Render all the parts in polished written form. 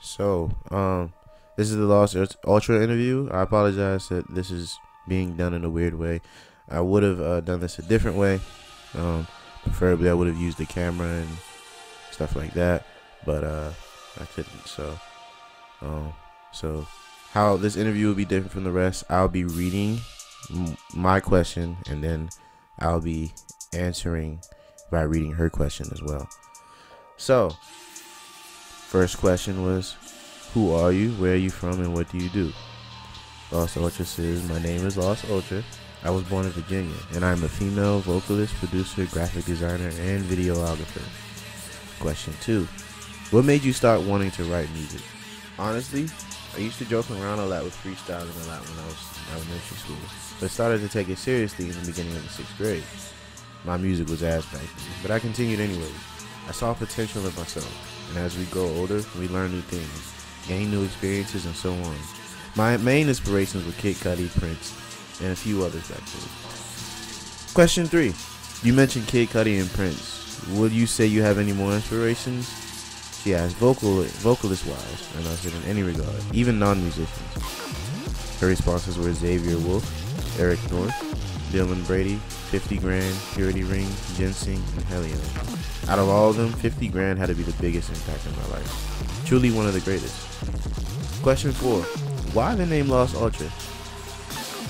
So, this is the Lost Ultra interview. I apologize that this is being done in a weird way. I would have done this a different way. Preferably, I would have used the camera and stuff like that, but I couldn't. So how this interview will be different from the rest, I'll be reading my question, and then I'll be answering by reading her question as well. So, first question was, who are you, where are you from, and what do you do? Lost Ultra says, my name is Lost Ultra. I was born in Virginia, and I'm a female vocalist, producer, graphic designer, and videographer. Question 2. What made you start wanting to write music? Honestly, I used to joke around a lot with freestyling a lot when I was in elementary school, but started to take it seriously in the beginning of the 6th grade. My music was ass back then, but I continued anyways. I saw potential in myself, and as we grow older, we learn new things, gain new experiences, and so on. My main inspirations were Kid Cudi, Prince, and a few others actually. Question 3. You mentioned Kid Cudi and Prince. Would you say you have any more inspirations? She asked, vocalist wise, and I said in any regard, even non-musicians. Her responses were Xavier Wolf, Eric North, Dylan Brady, 50 Grand, Purity Ring, Ginseng, and Helion. Out of all of them, 50 Grand had to be the biggest impact in my life. Truly one of the greatest. Question 4. Why the name Lost Ultra?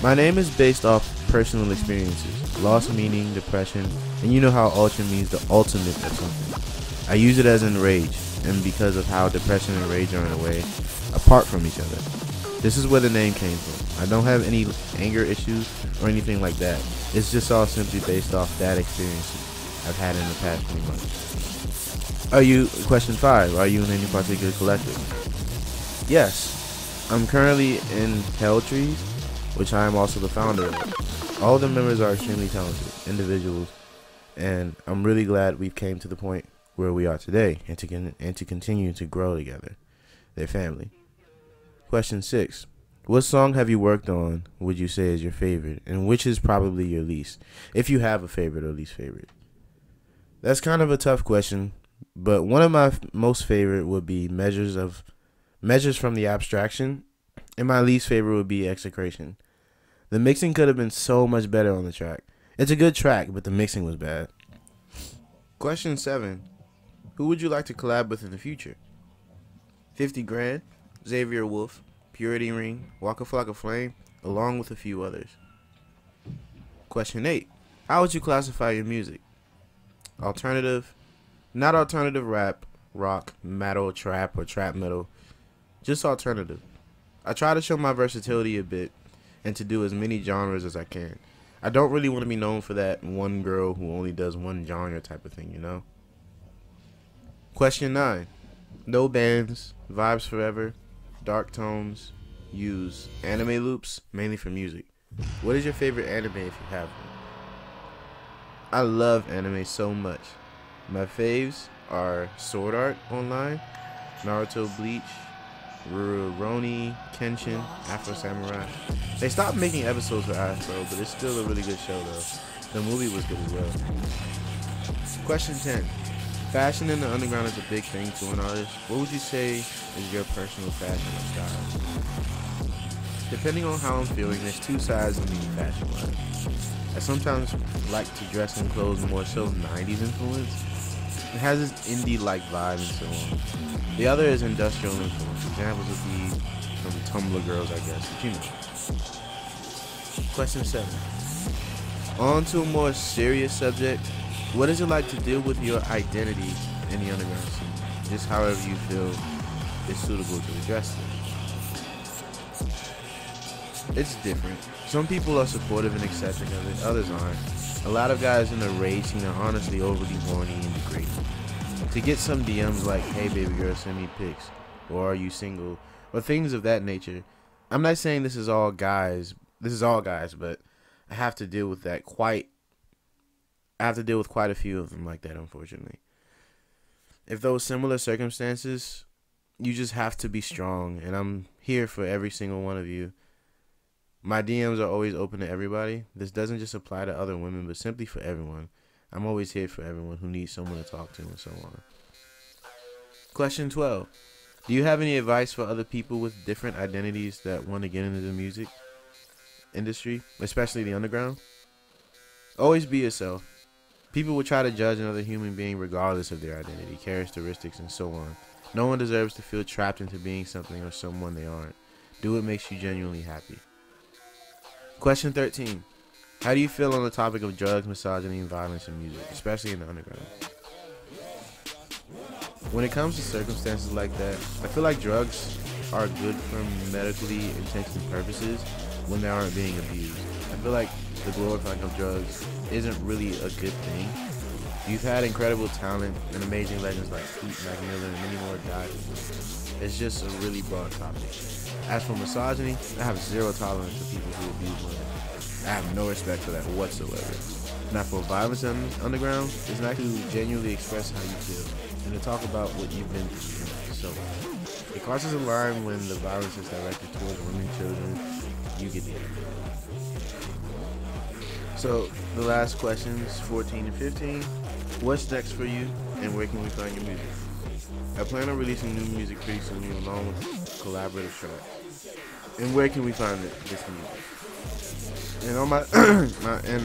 My name is based off personal experiences. Lost meaning depression, and you know how ultra means the ultimate of something. I use it as in rage, and because of how depression and rage are in a way apart from each other. This is where the name came from. I don't have any anger issues or anything like that. It's just all simply based off that experiences I've had in the past few months. Question 5, are you in any particular collective? Yes, I'm currently in Hell Trees, which I am also the founder of. All the members are extremely talented individuals, and I'm really glad we've came to the point where we are today, and to continue to grow together. Their family. Question 6. What song have you worked on would you say is your favorite, and which is probably your least, if you have a favorite or least favorite? That's kind of a tough question, but one of my most favorite would be Measures from the Abstraction, and my least favorite would be Execration. The mixing could have been so much better on the track. It's a good track, but the mixing was bad. Question 7. Who would you like to collab with in the future? 50 Grand, Xavier Wolf, Purity Ring, Waka Flocka Flame, along with a few others. Question 8. How would you classify your music? Alternative, not alternative rap, rock, metal, trap, or trap metal, just alternative. I try to show my versatility a bit and to do as many genres as I can. I don't really want to be known for that one girl who only does one genre type of thing, you know? Question 9. No bands, vibes forever, dark tones, use anime loops, mainly for music. What is your favorite anime if you have one? I love anime so much. My faves are Sword Art Online, Naruto, Bleach, Rurouni Kenshin, Afro Samurai. They stopped making episodes for Afro, but it's still a really good show though. The movie was good as well. Question 10. Fashion in the underground is a big thing to an artist. What would you say is your personal fashion style? Depending on how I'm feeling, there's two sides of me fashion-wise. I sometimes like to dress in clothes more so 90s influence. It has this indie-like vibe and so on. The other is industrial influence. Examples would be from Tumblr girls, I guess, but you know. Question 7. On to a more serious subject. What is it like to deal with your identity in the underground scene? Just however you feel is suitable to address it. It's different. Some people are supportive and accepting of it, others aren't. A lot of guys in the race scene are honestly overly horny and degrading. To get some DMs like, hey baby girl, send me pics, or are you single, or things of that nature. I'm not saying this is all guys, but I have to deal with quite a few of them like that, unfortunately. If those similar circumstances, you just have to be strong, and I'm here for every single one of you. My DMs are always open to everybody. This doesn't just apply to other women, but simply for everyone. I'm always here for everyone who needs someone to talk to and so on. Question 12. Do you have any advice for other people with different identities that want to get into the music industry, especially the underground? Always be yourself. People will try to judge another human being regardless of their identity, characteristics, and so on. No one deserves to feel trapped into being something or someone they aren't. Do what makes you genuinely happy. Question 13. How do you feel on the topic of drugs, misogyny, and violence in music, especially in the underground? When it comes to circumstances like that, I feel like drugs are good for medically intensive purposes when they aren't being abused. I feel like the glorifying of drugs isn't really a good thing. You've had incredible talent and amazing legends like Pete, Mac Miller, and many more died. It's just a really broad topic. As for misogyny, I have zero tolerance for people who abuse women. I have no respect for that whatsoever. Now for violence in the underground, it's not to genuinely express how you feel and to talk about what you've been through. So it crosses a line when the violence is directed towards women, children, you get it. So the last questions, 14 and 15. What's next for you and where can we find your music? I plan on releasing new music pretty soon along with collaborative tracks. And where can we find this music? And on my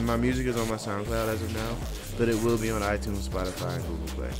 my music is on my SoundCloud as of now, but it will be on iTunes, Spotify, and Google Play.